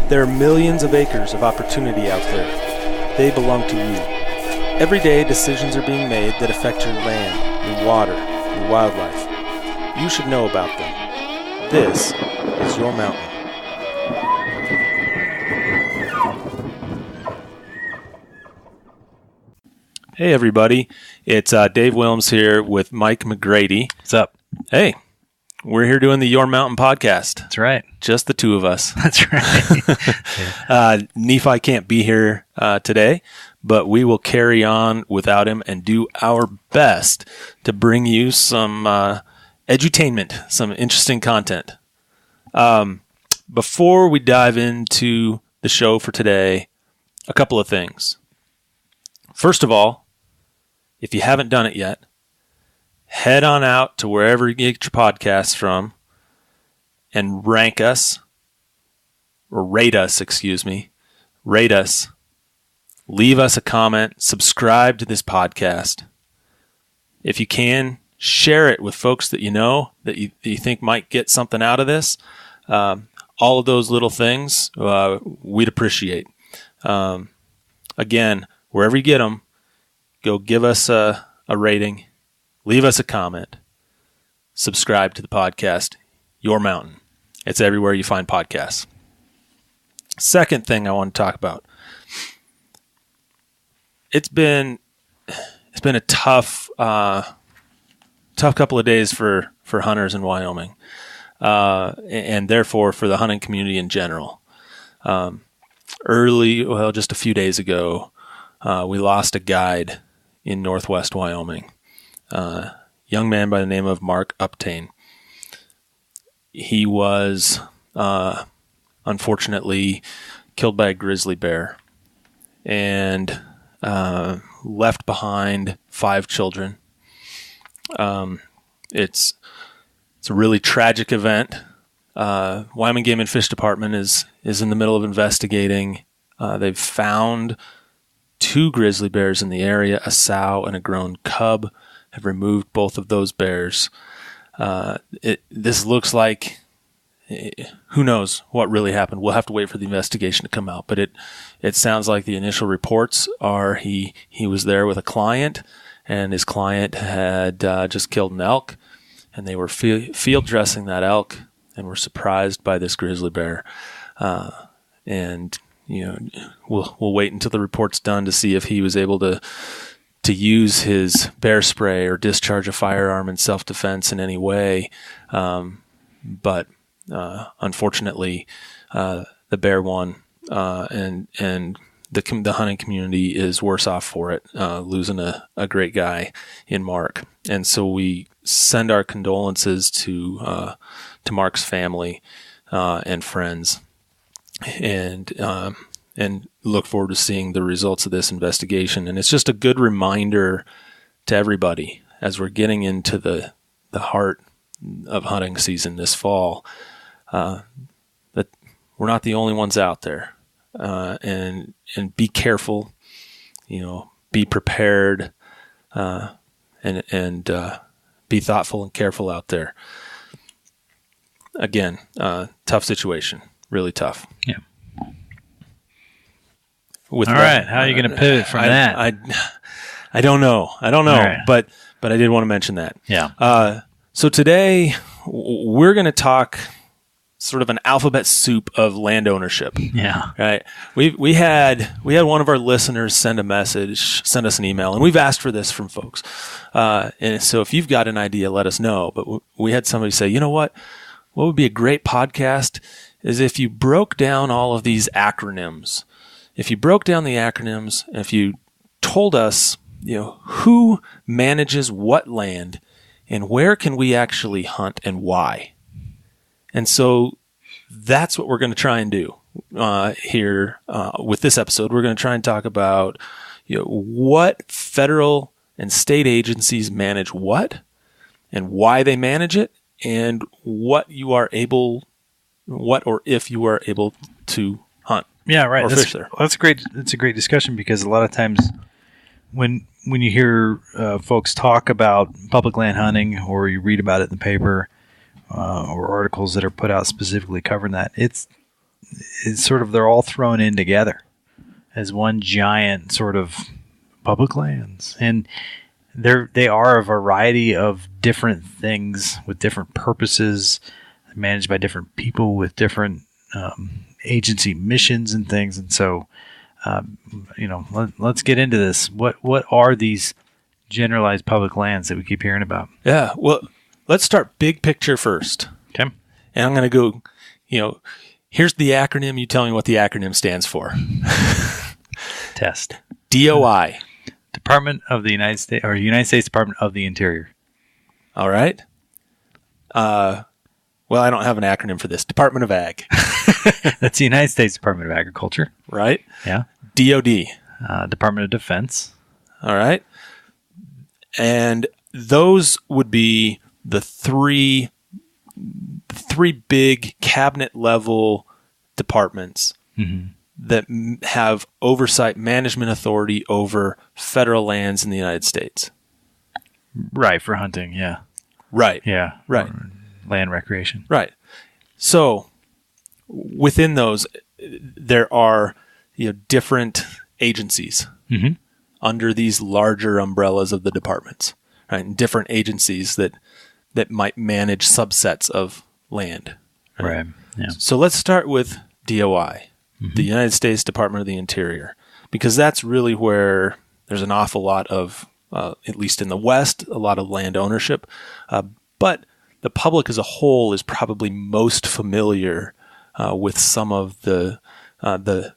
There are millions of acres of opportunity out there. They belong to you. Every day, decisions are being made that affect your land, your water, your wildlife. You should know about them. This is your mountain. Hey everybody, it's Dave Williams here with Mike McGrady. What's up? Hey, we're here doing the Your Mountain podcast. That's right. Just the two of us. That's right. Nephi can't be here today, but we will carry on without him and do our best to bring you some edutainment, some interesting content. Before we dive into the show for today, a couple of things. First of all, if you haven't done it yet, head on out to wherever you get your podcasts from and rate us, leave us a comment, subscribe to this podcast. If you can, share it with folks that you know, that you think might get something out of this. All of those little things, we'd appreciate. Again, wherever you get them, go give us a rating, leave us a comment, subscribe to the podcast, Your Mountain. It's everywhere you find podcasts. Second thing I want to talk about. It's been a tough couple of days for hunters in Wyoming, and therefore for the hunting community in general. Just a few days ago, we lost a guide in northwest Wyoming. Young man by the name of Mark Uptain. He was unfortunately killed by a grizzly bear and left behind 5 children. It's a really tragic event. Wyoming Game and Fish Department is in the middle of investigating. They've found 2 grizzly bears in the area, a sow and a grown cub. Have removed both of those bears. This looks like, who knows what really happened. We'll have to wait for the investigation to come out. But it sounds like the initial reports are he was there with a client, and his client had just killed an elk, and they were field dressing that elk and were surprised by this grizzly bear. We'll wait until the report's done to see if he was able to use his bear spray or discharge a firearm in self-defense in any way. But unfortunately, the bear won, and the hunting community is worse off for it, losing a great guy in Mark. And so we send our condolences to Mark's family and friends. And look forward to seeing the results of this investigation. And it's just a good reminder to everybody as we're getting into the heart of hunting season this fall, that we're not the only ones out there. And be careful, be prepared, and be thoughtful and careful out there. Again, tough situation. Really tough. Yeah. All right. How are you going to pivot from that? I don't know. Right. But I did want to mention that. Yeah. So today we're going to talk sort of an alphabet soup of land ownership. Yeah. Right. We had one of our listeners send us an email, and we've asked for this from folks. And so if you've got an idea, let us know. But we had somebody say, you know what would be a great podcast is if you broke down all of these acronyms. If you broke down the acronyms, and if you told us, who manages what land and where can we actually hunt and why. And so that's what we're going to try and do here with this episode. We're going to try and talk about what federal and state agencies manage what and why they manage it, and what if you are able to hunt. Yeah, right. Or fish there. That's great. That's a great discussion, because a lot of times when you hear folks talk about public land hunting, or you read about it in the paper, or articles that are put out specifically covering that, it's it's sort of they're all thrown in together as one giant sort of public lands, and they are a variety of different things with different purposes, managed by different people with different agency missions and things. And so, let's get into this. What are these generalized public lands that we keep hearing about? Yeah. Well, let's start big picture first. Okay. And I'm going to go, here's the acronym. You tell me what the acronym stands for. Test. DOI. Department of the United States, or United States Department of the Interior. All right. Well, I don't have an acronym for this. Department of Ag. That's the United States Department of Agriculture. Right. Yeah. DOD. Department of Defense. All right. And those would be the three big cabinet level departments that have oversight management authority over federal lands in the United States. Right, for hunting, yeah. Right. Yeah. Right. Land recreation. Right. So within those, there are different agencies under these larger umbrellas of the departments, right? And different agencies that might manage subsets of land. Right. Yeah. So let's start with DOI, the United States Department of the Interior, because that's really where there's an awful lot of, at least in the West, a lot of land ownership. But the public as a whole is probably most familiar with some of the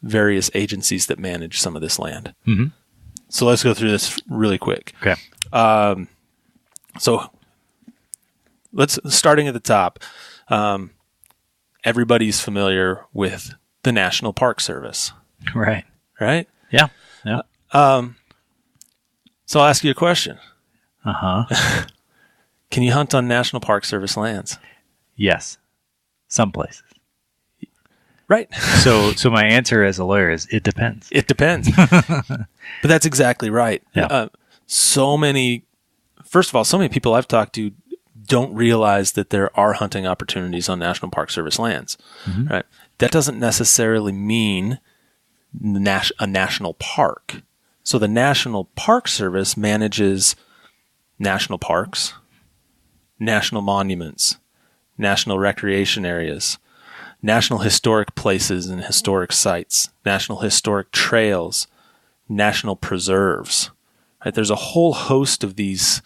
various agencies that manage some of this land. Mm-hmm. So let's go through this really quick. Okay. So starting at the top. Everybody's familiar with the National Park Service. Right. Right? Yeah. Yeah. So I'll ask you a question. Uh-huh. Can you hunt on National Park Service lands? Yes. Some places. Right. So my answer as a lawyer is it depends. It depends. But that's exactly right. Yeah. So many people I've talked to don't realize that there are hunting opportunities on National Park Service lands, right? That doesn't necessarily mean a national park. So the National Park Service manages national parks, national monuments, national recreation areas, national historic places and historic sites, national historic trails, national preserves, right? There's a whole host of these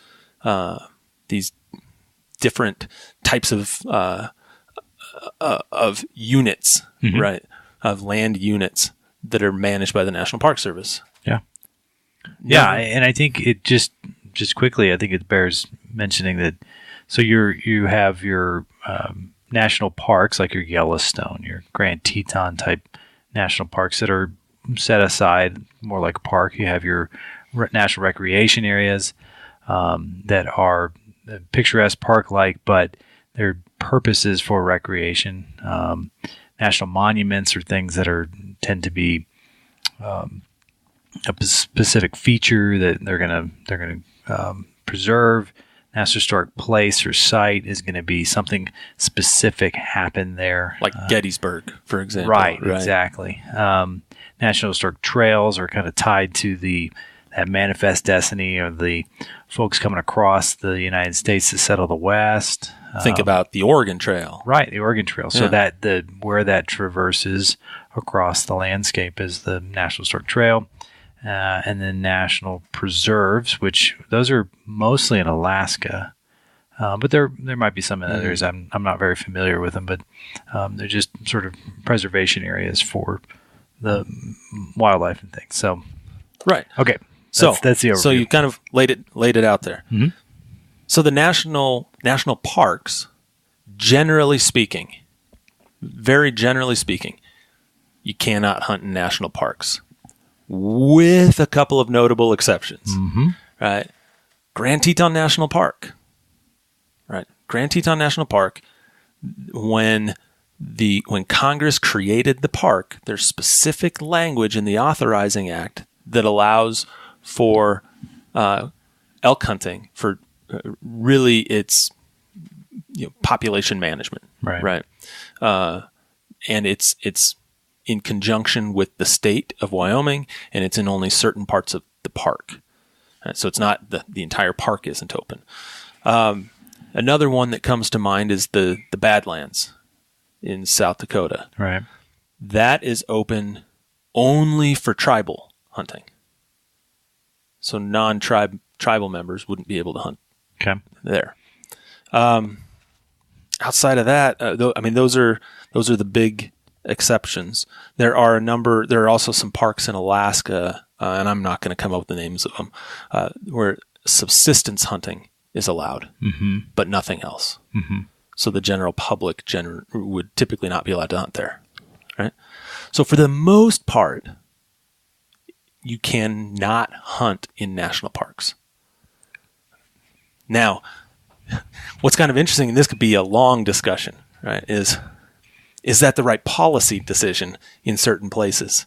different types of units, right? Of land units that are managed by the National Park Service. Yeah. Yeah. And I think it just quickly, I think it bears mentioning that. So you have your national parks like your Yellowstone, your Grand Teton type national parks that are set aside more like a park. You have your national recreation areas that are picturesque park-like, but their purposes for recreation. National monuments are things that tend to be a specific feature that they're gonna preserve. National historic place or site is going to be something specific happen there, like Gettysburg, for example. Right. Exactly. National historic trails are kind of tied to that manifest destiny of the folks coming across the United States to settle the West. Think about the Oregon Trail. Right, the Oregon Trail. So that where that traverses across the landscape is the National Historic Trail. And then national preserves, which those are mostly in Alaska, but there might be some in others. I'm not very familiar with them, but they're just sort of preservation areas for the wildlife and things. So, right, okay, that's the overview. So you kind of laid it out there. Mm-hmm. So the national parks, generally speaking, very generally speaking, you cannot hunt in national parks. With a couple of notable exceptions, right? Grand Teton National Park, right? Grand Teton National Park. When Congress created the park, there's specific language in the Authorizing Act that allows for elk hunting for really its population management, right? Right. and it's in conjunction with the state of Wyoming, and it's in only certain parts of the park. So it's not the entire park isn't open. Another one that comes to mind is the Badlands in South Dakota. Right. That is open only for tribal hunting. So non-tribal members wouldn't be able to hunt there. Outside of that, those are the big exceptions. There are also some parks in Alaska, and I'm not going to come up with the names of them, where subsistence hunting is allowed, but nothing else. So the general public would typically not be allowed to hunt there, right? So for the most part, you cannot hunt in national parks. Now, what's kind of interesting, and this could be a long discussion, right, is that the right policy decision in certain places?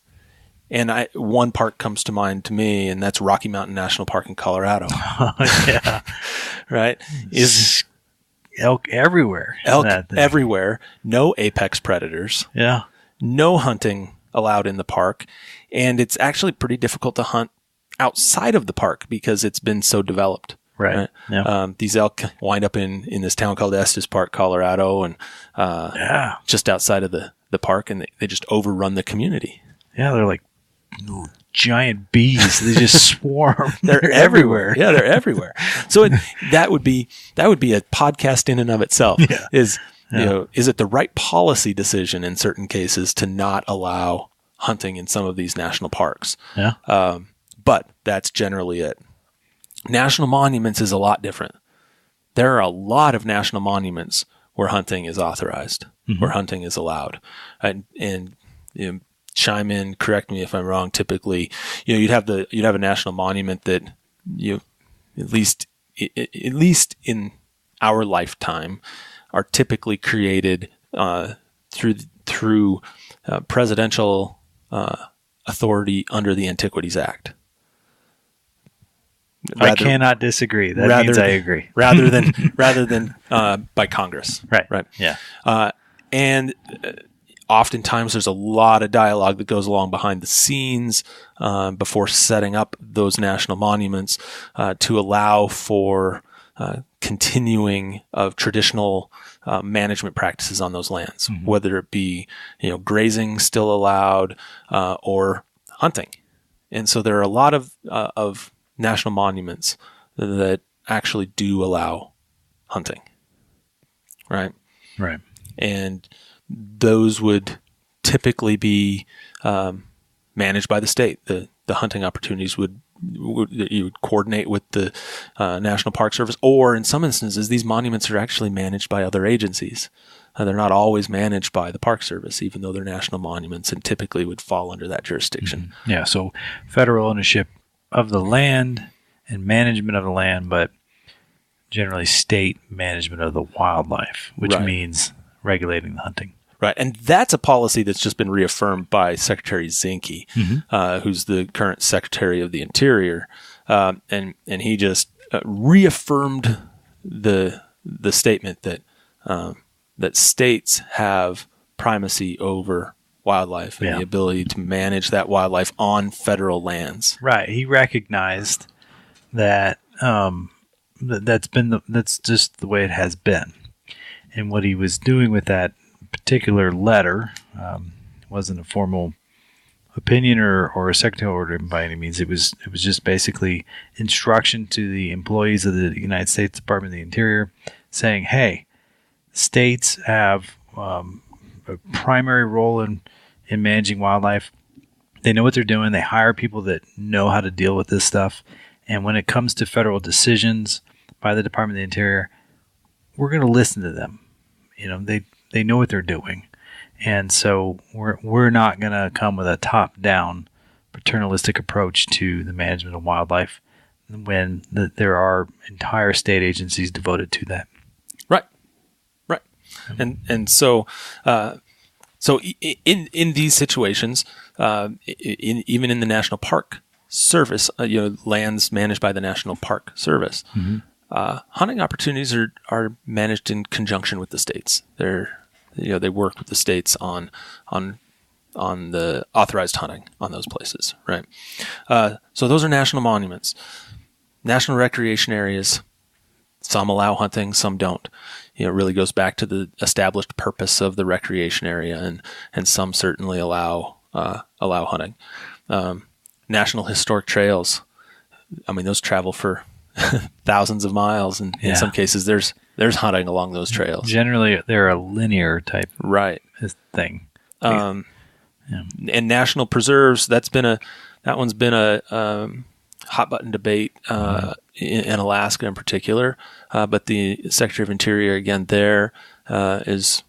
And one park comes to mind to me, and that's Rocky Mountain National Park in Colorado. Yeah. Right? Is elk everywhere. Elk everywhere. No apex predators. Yeah. No hunting allowed in the park. And it's actually pretty difficult to hunt outside of the park because it's been so developed. Right. Yeah. These elk wind up in this town called Estes Park, Colorado, and just outside of the park, and they just overrun the community. Yeah, they're like giant bees. They just swarm. They're everywhere. Yeah, they're everywhere. So that would be a podcast in and of itself. Yeah. Is it the right policy decision in certain cases to not allow hunting in some of these national parks? Yeah. But that's generally it. National monuments is a lot different. There are a lot of national monuments where hunting is authorized, where hunting is allowed, and chime in, correct me if I'm wrong. Typically, you'd have a national monument that at least in our lifetime are typically created through presidential authority under the Antiquities Act. I cannot disagree. That means I agree. rather than by Congress. Right. Yeah. And oftentimes there's a lot of dialogue that goes along behind the scenes before setting up those national monuments to allow for continuing of traditional management practices on those lands, whether it be grazing still allowed or hunting. And so there are a lot of national monuments that actually do allow hunting, right? Right. And those would typically be managed by the state. The hunting opportunities you would coordinate with the National Park Service, or in some instances, these monuments are actually managed by other agencies. They're not always managed by the Park Service, even though they're national monuments and typically would fall under that jurisdiction. Yeah, so federal ownership of the land and management of the land, but generally state management of the wildlife, which means regulating the hunting. Right, and that's a policy that's just been reaffirmed by Secretary Zinke, who's the current Secretary of the Interior, and he just reaffirmed the statement that that states have primacy over wildlife and the ability to manage that wildlife on federal lands. Right. He recognized that that's just the way it has been. And what he was doing with that particular letter wasn't a formal opinion or a secretarial order by any means. It was just basically instruction to the employees of the United States Department of the Interior saying, hey, states have a primary role in managing wildlife. They know what they're doing. They hire people that know how to deal with this stuff. And when it comes to federal decisions by the Department of the Interior, we're going to listen to them. They know what they're doing. And so we're not going to come with a top-down paternalistic approach to the management of wildlife when there are entire state agencies devoted to that. Right. And so in these situations, even in the National Park Service, lands managed by the National Park Service, hunting opportunities are managed in conjunction with the states. they work with the states on the authorized hunting on those places, right? So those are national monuments. National recreation areas, some allow hunting, some don't. It really goes back to the established purpose of the recreation area, and some certainly allow hunting. National historic trails, I mean, those travel for thousands of miles, and in some cases there's hunting along those trails. Generally, they're a linear type thing. And national preserves, that one's been a hot button debate in Alaska in particular. But the Secretary of Interior again there has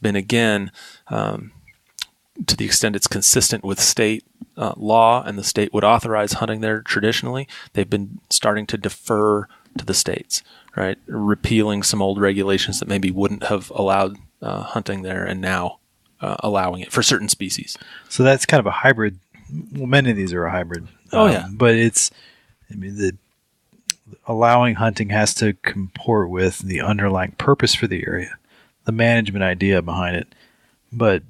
been again, to the extent it's consistent with state law, and the state would authorize hunting there traditionally, they've been starting to defer to the states, right? Repealing some old regulations that maybe wouldn't have allowed hunting there, and now allowing it for certain species. So that's kind of a hybrid. Well, many of these are a hybrid. But allowing hunting has to comport with the underlying purpose for the area, the management idea behind it, but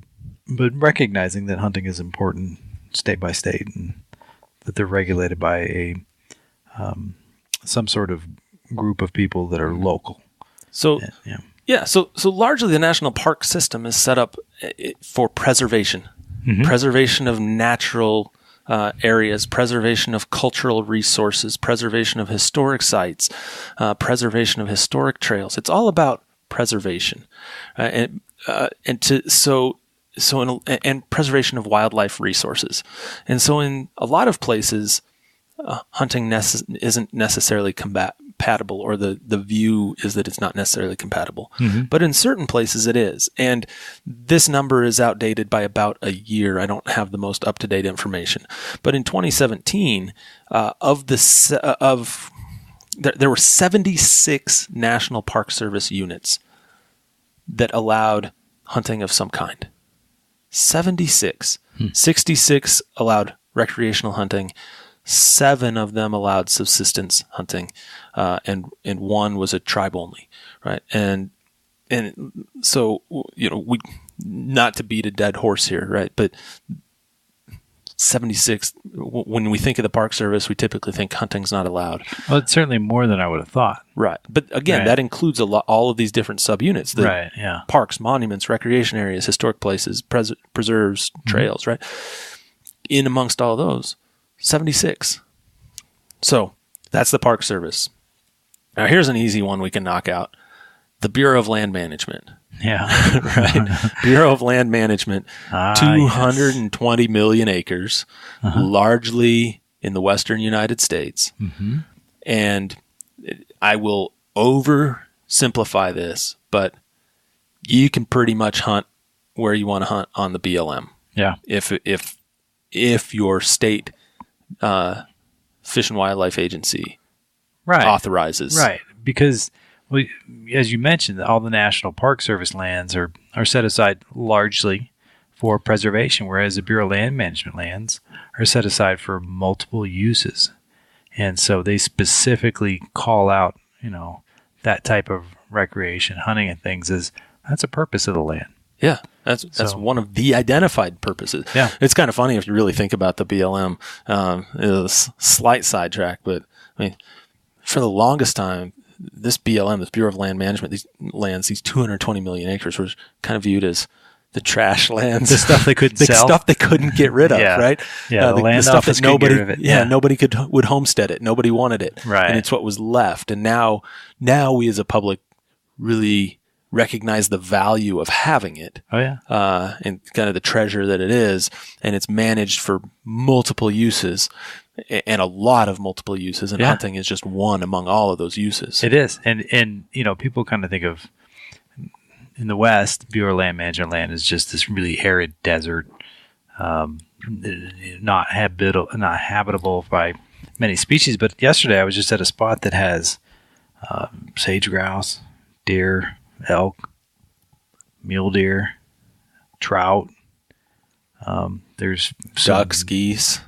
recognizing that hunting is important state by state, and that they're regulated by some sort of group of people that are local. So so largely the national park system is set up for preservation, preservation of natural areas, preservation of cultural resources, preservation of historic sites, preservation of historic trails. It's all about preservation, and preservation of wildlife resources. And so in a lot of places, hunting isn't necessarily compatible, or the view is that it's not necessarily compatible. But in certain places it is. And this number is outdated by about a year. I don't have the most up-to-date information. But in 2017, there were 76 National Park Service units that allowed hunting of some kind. 76. 66 allowed recreational hunting. 7 of them allowed subsistence hunting, and one was a tribe only, right? And so, we, not to beat a dead horse here, right? But 76. When we think of the Park Service, we typically think hunting's not allowed. Well, it's certainly more than I would have thought. Right, but again, that includes all of these different subunits. Parks, monuments, recreation areas, historic places, preserves, trails. Right, in amongst all of those, 76. So that's the Park Service. Now here's an easy one we can knock out: the Bureau of Land Management. Yeah. Right. Bureau of Land Management, 220 million acres, largely in the western United States. And I will oversimplify this, but you can pretty much hunt where you want to hunt on the BLM. Yeah. If your state Fish and Wildlife Agency authorizes. Right. Because as you mentioned, all the National Park Service lands are set aside largely for preservation, whereas the Bureau of Land Management lands are set aside for multiple uses. And so they specifically call out, that type of recreation, hunting and things, that's a purpose of the land. Yeah, that's one of the identified purposes. Yeah. It's kind of funny if you really think about the BLM. It's a slight sidetrack, but I mean, for the longest time, this BLM, this Bureau of Land Management, these lands, these 220 million acres, were kind of viewed as the trash lands, the stuff they couldn't sell, stuff they couldn't get rid of, right? Yeah, the land stuff office that nobody, get rid of it. Nobody would homestead it. Nobody wanted it, right? And it's what was left. And now we as a public really recognize the value of having it. Oh yeah, and kind of the treasure that it is, and it's managed for multiple uses. And a lot of multiple uses, and hunting is just one among all of those uses. It is, and people kind of think of, in the West, Bureau of Land Management land is just this really arid desert, not habitable by many species. But yesterday, I was just at a spot that has sage grouse, deer, elk, mule deer, trout. There's ducks, geese,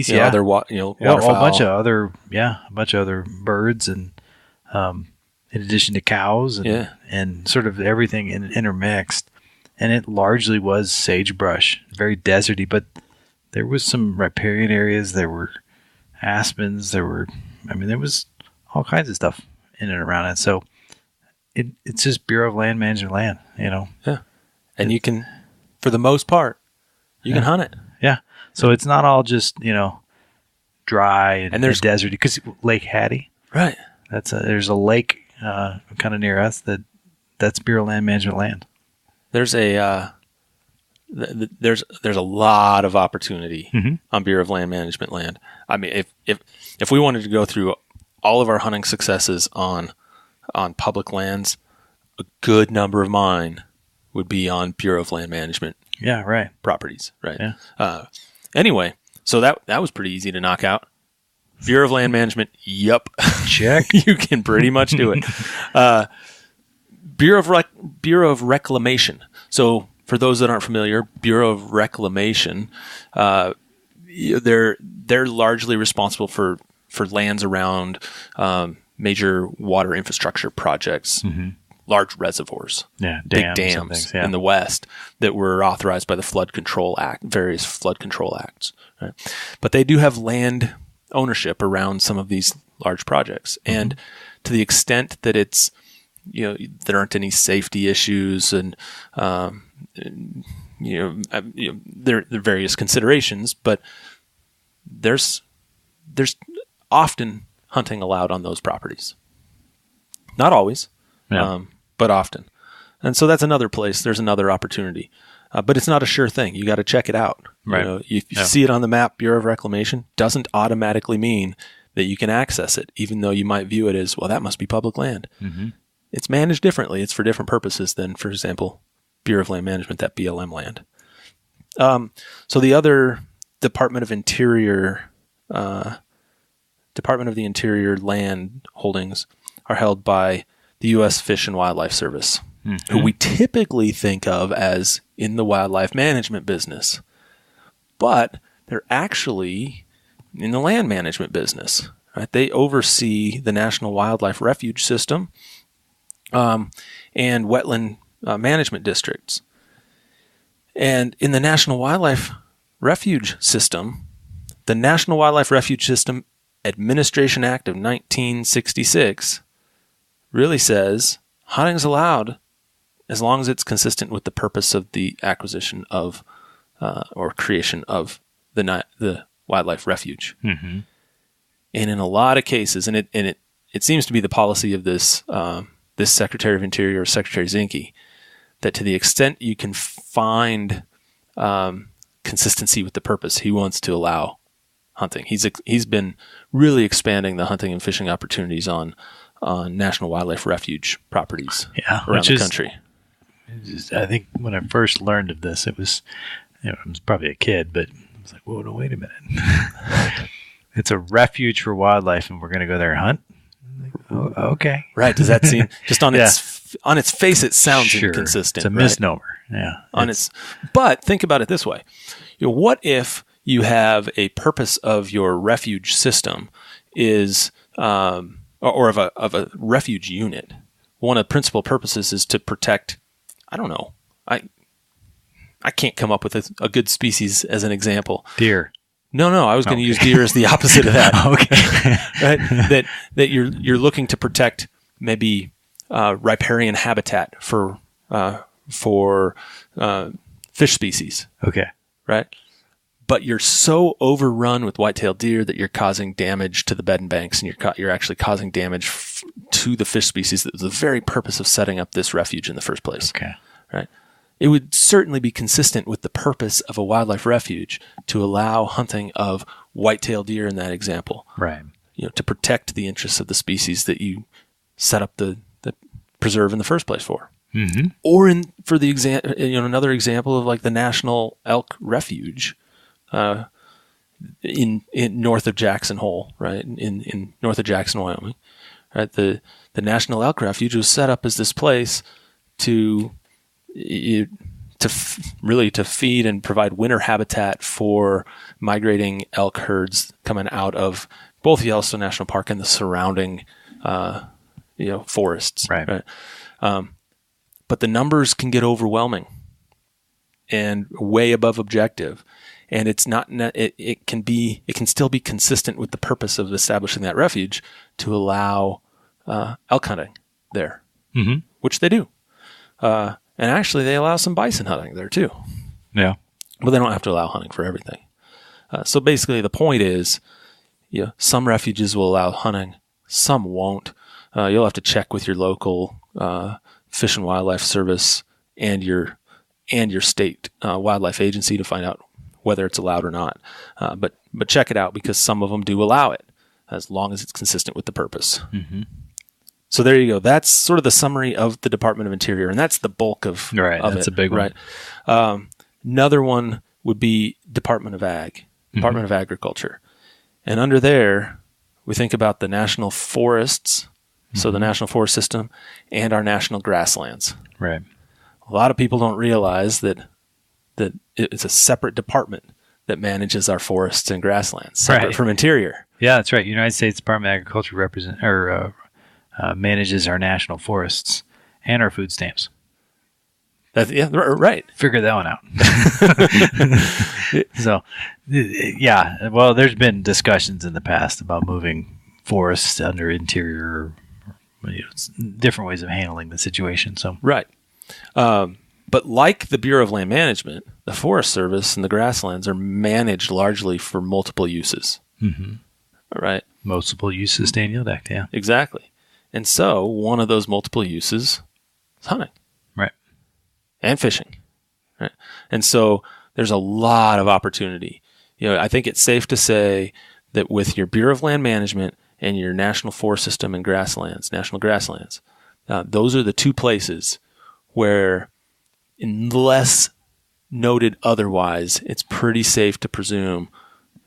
yeah. Other waterfowl. A bunch of other birds, and in addition to cows, and sort of everything intermixed. and it largely was sagebrush, very deserty, but there was some riparian areas, there were aspens, there was all kinds of stuff in and around it. So it's just Bureau of Land Management land, Yeah. And you can, for the most part, you can hunt it. Yeah. So it's not all just, dry and there's deserty, because Lake Hattie, right. there's a lake kind of near us that's Bureau of Land Management land. There's a there's a lot of opportunity on Bureau of Land Management land. I mean, if we wanted to go through all of our hunting successes on public lands, a good number of mine would be on Bureau of Land Management. Yeah, right. Properties, right? Yeah. Anyway, so that was pretty easy to knock out. Bureau of Land Management, yep. Check. You can pretty much do it. Bureau of Reclamation. So for those that aren't familiar, Bureau of Reclamation, they're largely responsible for lands around major water infrastructure projects, large reservoirs, big dams in the West that were authorized by the Flood Control Act, various flood control acts. Right? But they do have land ownership around some of these large projects, and to the extent that it's there aren't any safety issues, and there are various considerations, but there's often hunting allowed on those properties. Not always, but often. And so that's another place. There's another opportunity. But it's not a sure thing. You got to check it out. Right. If you see it on the map, Bureau of Reclamation, doesn't automatically mean that you can access it, even though you might view it as, well, that must be public land. It's managed differently. It's for different purposes than, for example, Bureau of Land Management, that BLM land. So the other Department of the Interior land holdings are held by the U.S. Fish and Wildlife Service, who we typically think of as in the wildlife management business. But they're actually in the land management business. Right? They oversee the National Wildlife Refuge System and wetland management districts. And in the National Wildlife Refuge System, the National Wildlife Refuge System Administration Act of 1966 really says hunting is allowed as long as it's consistent with the purpose of the acquisition of or creation of the wildlife refuge. And in a lot of cases, and it seems to be the policy of this Secretary of Interior, Secretary Zinke, that to the extent you can find consistency with the purpose, he wants to allow hunting. He's been really expanding the hunting and fishing opportunities on National Wildlife Refuge properties around the country. I think when I first learned of this, it was, I was probably a kid, but I was like, whoa, no, wait a minute. It's a refuge for wildlife, and we're going to go there and hunt? Like, oh, okay. Right. Does that seem, just on its face, it sounds inconsistent. It's a misnomer. Yeah. But think about it this way. What if you have a purpose of your refuge system is, or of a refuge unit? One of the principal purposes is to protect, I don't know, I can't come up with a good species as an example. Deer. No, I was going to use deer as the opposite of that. Okay. Right? That you're looking to protect maybe riparian habitat for fish species. Okay. Right? But you're so overrun with white-tailed deer that you're causing damage to the bed and banks, and you're actually causing damage to the fish species. That was the very purpose of setting up this refuge in the first place. Okay. Right? It would certainly be consistent with the purpose of a wildlife refuge to allow hunting of white-tailed deer in that example. Right. To protect the interests of the species that you set up the preserve in the first place for. Or for the another example of like the National Elk Refuge in north of Jackson Hole, right? In north of Jackson, Wyoming. Right? The National Elk Refuge was set up as this place to feed and provide winter habitat for migrating elk herds coming out of both Yellowstone National Park and the surrounding forests. Right. But the numbers can get overwhelming. and way above objective. And it's not, it can still be consistent with the purpose of establishing that refuge to allow elk hunting there, which they do. And actually, they allow some bison hunting there too. Yeah. But they don't have to allow hunting for everything. So basically, the point is, some refuges will allow hunting, some won't. You'll have to check with your local Fish and Wildlife Service and your state wildlife agency to find out whether it's allowed or not. But check it out, because some of them do allow it, as long as it's consistent with the purpose. So there you go. That's sort of the summary of the Department of Interior, and that's the bulk of That's it, a big one. Right. Another one would be Department of Ag, Department of Agriculture. And under there, we think about the national forests, so the National Forest System, and our national grasslands. Right. A lot of people don't realize that it's a separate department that manages our forests and grasslands, separate from Interior. Yeah, that's right. United States Department of Agriculture manages our national forests and our food stamps. Right. Figure that one out. So, yeah. Well, there's been discussions in the past about moving forests under Interior, different ways of handling the situation. So, right. But like the Bureau of Land Management, the Forest Service and the grasslands are managed largely for multiple uses. Right. Multiple use of Stand Yield Act. Yeah. Exactly. And so one of those multiple uses is hunting. Right. And fishing. Right. And so there's a lot of opportunity. I think it's safe to say that with your Bureau of Land Management and your National Forest System and national grasslands, those are the two places where, unless noted otherwise, it's pretty safe to presume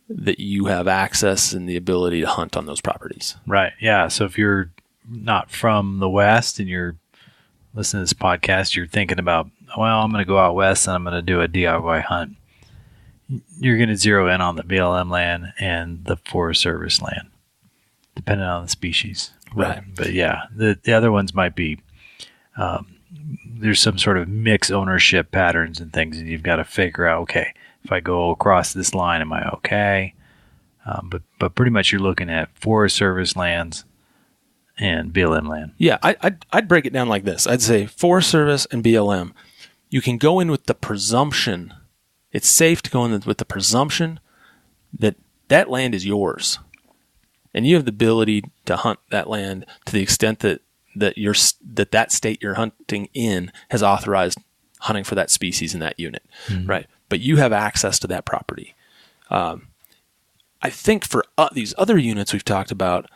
that you have access and the ability to hunt on those properties. Right. Yeah. So if you're not from the West and you're listening to this podcast, you're thinking about, well, I'm going to go out west and I'm going to do a DIY hunt. You're going to zero in on the BLM land and the Forest Service land, depending on the species. Right. But yeah, the other ones might be, there's some sort of mixed ownership patterns and things, and you've got to figure out, okay, if I go across this line, am I okay? But pretty much you're looking at Forest Service lands and BLM land. Yeah, I'd break it down like this. I'd say Forest Service and BLM, you can go in with the presumption, it's safe to go in with the presumption that that land is yours. And you have the ability to hunt that land to the extent that that state you're hunting in has authorized hunting for that species in that unit, right? But you have access to that property. I think for these other units we've talked about,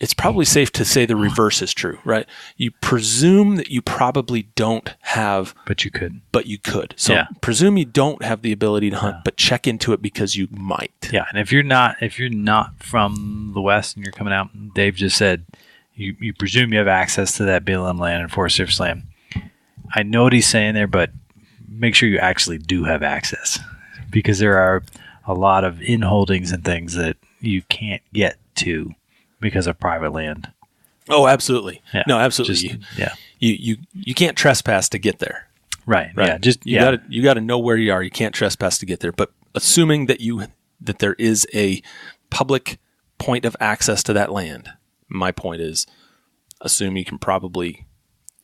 it's probably safe to say the reverse is true, right? You presume that you probably don't have, but you could. So presume you don't have the ability to hunt, but check into it because you might. Yeah, and if you're not from the West and you're coming out, Dave just said you presume you have access to that BLM land and Forest Service land. I know what he's saying there, but make sure you actually do have access, because there are a lot of inholdings and things that you can't get to because of private land. Oh, absolutely. Yeah. No, absolutely. You can't trespass to get there. Right. Yeah. You got to know where you are. You can't trespass to get there. But assuming that there is a public point of access to that land, my point is, assume you probably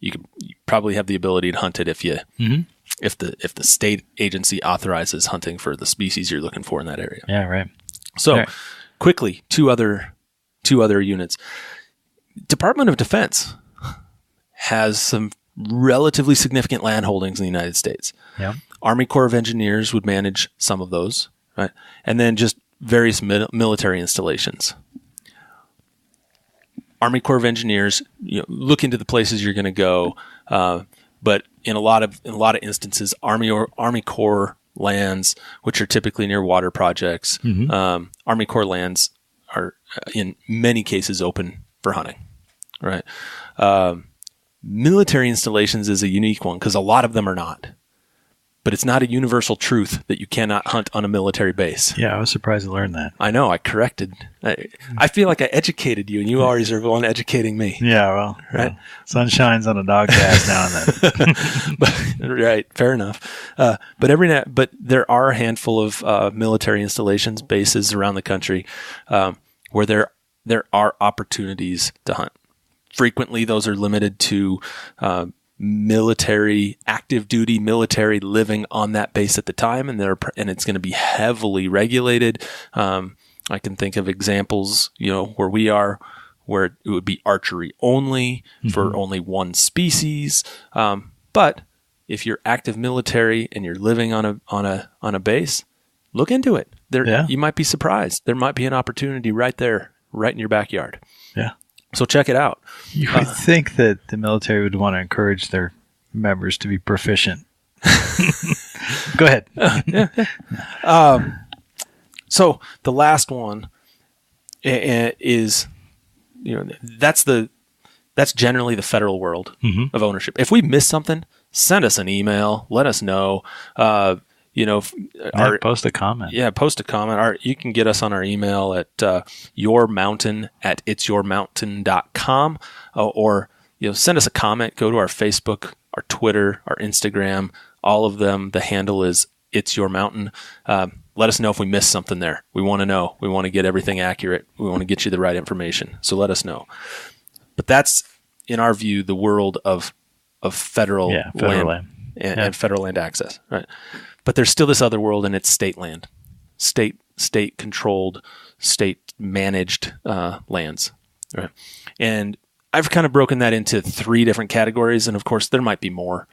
have the ability to hunt it if the state agency authorizes hunting for the species you're looking for in that area. Yeah. Right. So quickly, two other units. Department of Defense has some relatively significant land holdings in the United States. Yeah. Army Corps of Engineers would manage some of those, right? And then just various military installations. Army Corps of Engineers, look into the places you're going to go, but in a lot of instances, Army Corps lands, which are typically near water projects, Army Corps lands are in many cases open for hunting, right? Military installations is a unique one because a lot of them are not. but it's not a universal truth that you cannot hunt on a military base. Yeah, I was surprised to learn that. I know. I corrected. I feel like I educated you, and you always are the one educating me. Yeah, well, right. Sun shines on a dog's ass now and then. Right. Fair enough. But there are a handful of military installations, bases around the country, where there are opportunities to hunt. Frequently, those are limited to military, active duty military living on that base at the time, and it's going to be heavily regulated. I can think of examples, where we are, where it would be archery only for only one species. But if you're active military and you're living on a base, look into it. You might be surprised. There might be an opportunity right there, right in your backyard. Yeah. So check it out. You would think that the military would want to encourage their members to be proficient. Go ahead. So the last one is, that's generally the federal world of ownership. If we miss something, send us an email. Let us know. Post a comment. Yeah, post a comment. You can get us on our email at yourmountain@itsyourmountain.com, or send us a comment. Go to our Facebook, our Twitter, our Instagram. All of them. The handle is It's Your Mountain. Let us know if we missed something there. We want to know. We want to get everything accurate. We want to get you the right information. So let us know. But that's, in our view, the world of federal land. And federal land access, right? But there's still this other world, and it's state land, state controlled, state managed lands, right? And I've kind of broken that into 3 different categories, and of course there might be more,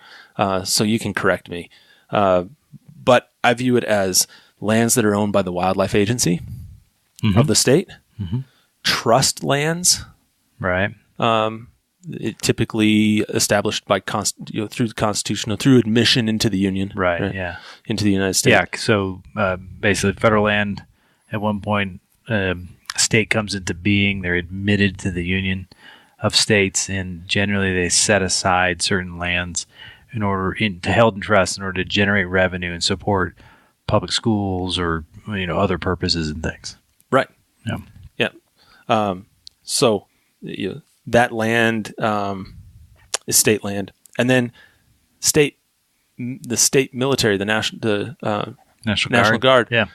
so you can correct me. But I view it as lands that are owned by the Wildlife Agency of the state, trust lands, right? Typically established by through the Constitution, through admission into the Union, right? Yeah, into the United States. Yeah. So basically, federal land at one point, a state comes into being. They're admitted to the Union of States, and generally they set aside certain lands to held in trust in order to generate revenue and support public schools or other purposes and things. Right. Yeah. Yeah. So that land is state land, and then the state military, the National Guard. Yeah.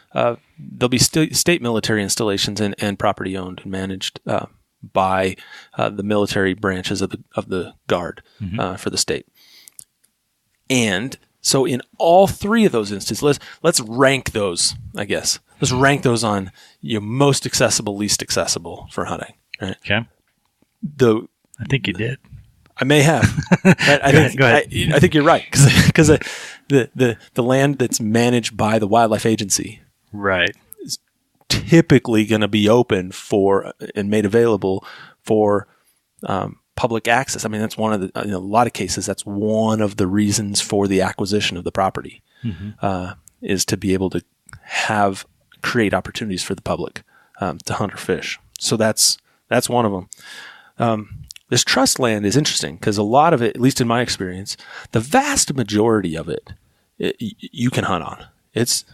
There'll be state military installations and property owned and managed by the military branches of the Guard for the state. And so in all 3 of those instances, let's rank those, I guess. Let's rank those on most accessible, least accessible for hunting. Right? Okay. I think you did. I may have. Go ahead. I think you're right, because the land that's managed by the Wildlife Agency, right, is typically going to be open for and made available for public access. I mean, that's one of the in a lot of cases that's one of the reasons for the acquisition of the property is to be able to create opportunities for the public to hunt or fish. So that's one of them. This trust land is interesting because a lot of it, at least in my experience, the vast majority of it you can hunt on. It's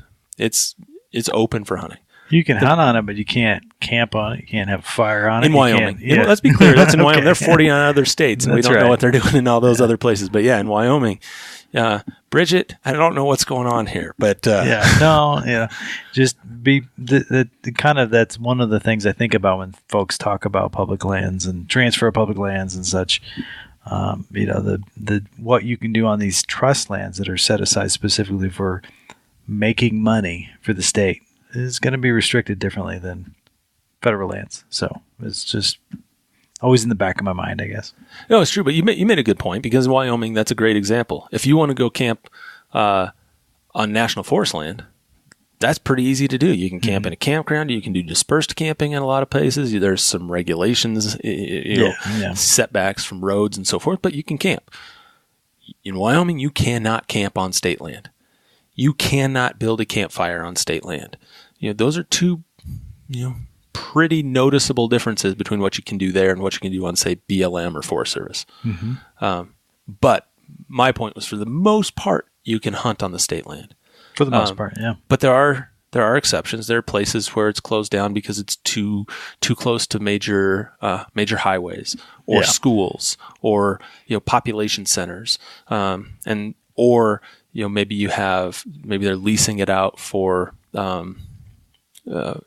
open for hunting. You can hunt on it, but you can't camp on it. You can't have a fire on it. In Wyoming. Let's be clear. That's in Wyoming. There are 49 other states, and we don't know what they're doing in all those other places. But yeah, in Wyoming. Bridget, I don't know what's going on here, but just be the kind of, that's one of the things I think about when folks talk about public lands and transfer of public lands and such. The what you can do on these trust lands that are set aside specifically for making money for the state is going to be restricted differently than federal lands. So it's just always in the back of my mind, I guess. No, it's true, but you made a good point, because in Wyoming, that's a great example. If you want to go camp on national forest land, that's pretty easy to do. You can camp in a campground. You can do dispersed camping in a lot of places. There's some regulations, setbacks from roads and so forth, but you can camp. In Wyoming, you cannot camp on state land. You cannot build a campfire on state land. Those are two, pretty noticeable differences between what you can do there and what you can do on, say, BLM or Forest Service. But my point was, for the most part, you can hunt on the state land. For the most part, yeah. But there are exceptions. There are places where it's closed down because it's too close to major highways or schools or population centers, or maybe they're leasing it out for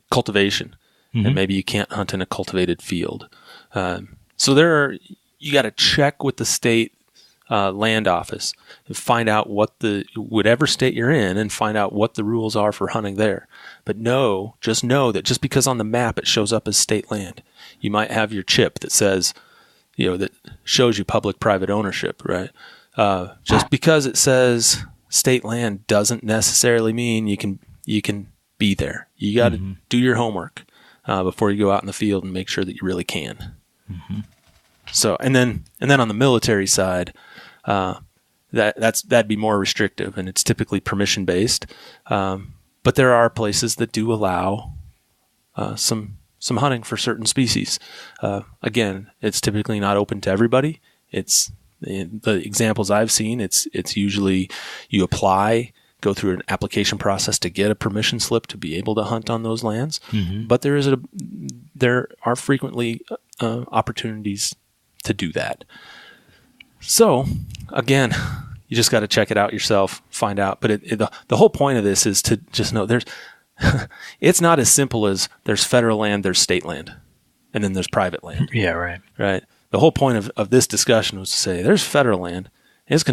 cultivation, and maybe you can't hunt in a cultivated field. So you got to check with the state land office and find out whatever state you're in, and find out what the rules are for hunting there. But just know that just because on the map it shows up as state land, you might have your chip that says, that shows you public-private ownership, right? Just because it says state land doesn't necessarily mean you can be there. You got to do your homework before you go out in the field and make sure that you really can. So, and then on the military side, that'd be more restrictive, and it's typically permission based. But there are places that do allow some hunting for certain species. Again, it's typically not open to everybody. It's the examples I've seen. It's usually you apply, go through an application process to get a permission slip to be able to hunt on those lands. But there are frequently opportunities to do that. So again, you just got to check it out yourself, find out. But the whole point of this is to just know it's not as simple as there's federal land, there's state land, and then there's private land. Yeah, right. Right. The whole point of this discussion was to say there's federal land. It's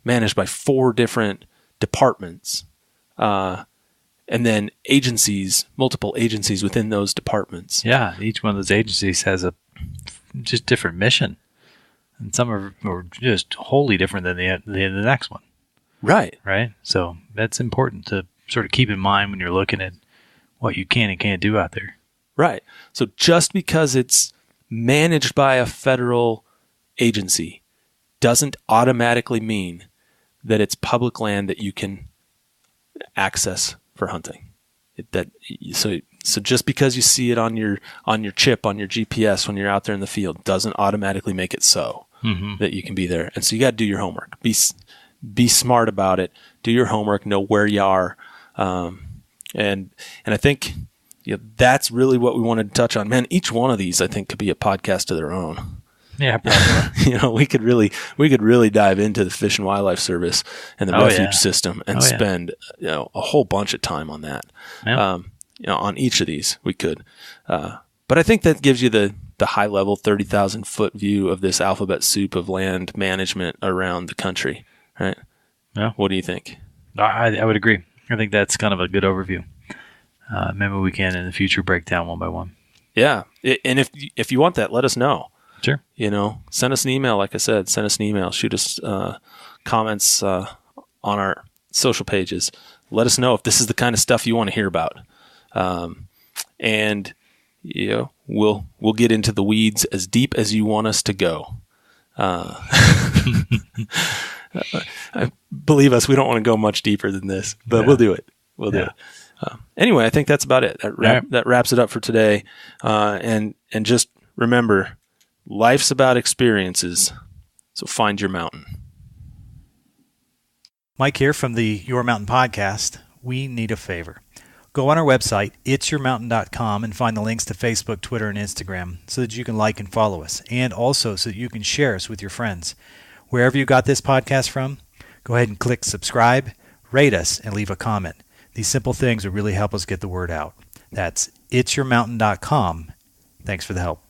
managed by 4 different departments, and then multiple agencies within those departments. Yeah, each one of those agencies has a just different mission, and some are just wholly different than the next one. Right. So that's important to sort of keep in mind when you're looking at what you can and can't do out there. Right. So just because it's managed by a federal agency doesn't automatically mean that it's public land that you can access for hunting. So just because you see it on your chip, on your GPS when you're out there in the field, doesn't automatically make it so that you can be there. And so you got to do your homework. Be smart about it. Do your homework. Know where you are. And I think that's really what we wanted to touch on. Man, each one of these I think could be a podcast of their own. Yeah, probably. We could really dive into the Fish and Wildlife Service and the refuge system and spend a whole bunch of time on that. Yeah. On each of these we could. But I think that gives you the high level 30,000 foot view of this alphabet soup of land management around the country, right? Yeah. What do you think? I would agree. I think that's kind of a good overview. Maybe we can in the future break down one by one. Yeah. And if you want that, let us know. Sure. Send us an email. Like I said, send us an email. Shoot us comments on our social pages. Let us know if this is the kind of stuff you want to hear about. And we'll get into the weeds as deep as you want us to go. Believe us, we don't want to go much deeper than this, but we'll do it. We'll do it. Anyway, I think that's about it. That wraps it up for today. And just remember, life's about experiences, so find your mountain. Mike here from the Your Mountain podcast. We need a favor. Go on our website, itsyourmountain.com, and find the links to Facebook, Twitter, and Instagram so that you can like and follow us, and also so that you can share us with your friends. Wherever you got this podcast from, go ahead and click subscribe, rate us, and leave a comment. These simple things will really help us get the word out. That's itsyourmountain.com. Thanks for the help.